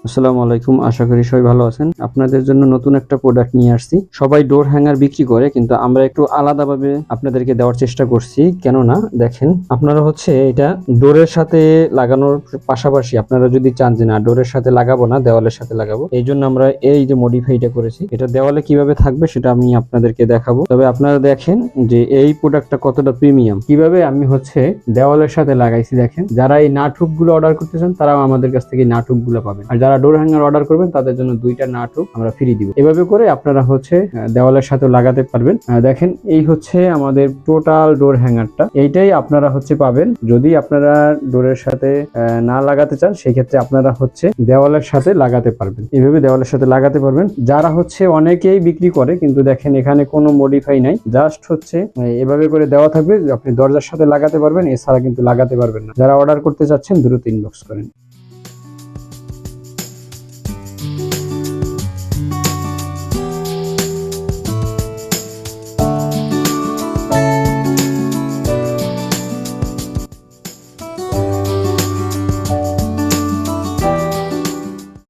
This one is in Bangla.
আসসালামু আলাইকুম, আশা করি সবাই ভালো আছেন। আপনাদের জন্য নতুন একটা প্রোডাক্ট নিয়ে আসছি। সবাই ডোর হ্যাঙ্গার বিক্রি করে, কিন্তু আমরা একটু আলাদাভাবে আপনাদেরকে দেওয়ার চেষ্টা করছি। কেননা দেখেন, আপনারা হচ্ছে এটা ডোরের সাথে লাগানোর পাশাপাশি আপনারা যদি চান যে না ডোরের সাথে লাগাবো না, দেওয়ালের সাথে লাগাবো, এই জন্য আমরা এই যে মডিফাইটা করেছি। এটা দেওয়ালে কিভাবে থাকবে সেটা আমি আপনাদেরকে দেখাবো। তবে আপনারা দেখেন যে এই প্রোডাক্টটা কতটা প্রিমিয়াম, কিভাবে আমি হচ্ছে দেওয়ালের সাথে লাগাইছি। দেখেন, যারা এই নাট হুক গুলো অর্ডার করতে চান তারাও আমাদের কাছ থেকে নাট হুক গুলো পাবেন, আর যারা ডোর হ্যাঙ্গার অর্ডার করবেন তাদের জন্য 2টা নাট হুক আমরা ফ্রি দিব। এভাবে করে আপনারা হচ্ছে দেওয়ালের সাথে লাগাতে পারবেন। দেখেন, এই হচ্ছে আমাদের টোটাল ডোর হ্যাঙ্গারটা। এইটাই আপনারা হচ্ছে পাবেন। যদি আপনারা ডোরের সাথে না লাগাতে চান, সেই ক্ষেত্রে আপনারা হচ্ছে দেওয়ালের সাথে লাগাতে পারবেন। এইভাবে দেওয়ালের সাথে লাগাতে পারবেন। যারা হচ্ছে অনেকেই বিক্রি করে, কিন্তু দেখেন এখানে কোনো মডিফাই নাই, জাস্ট হচ্ছে এভাবে করে দেওয়া থাকবে, আপনি দরজার সাথে লাগাতে পারবেন, এছাড়া কিন্তু লাগাতে পারবেন না। যারা অর্ডার করতে চাচ্ছেন দ্রুত ইনবক্স করেন।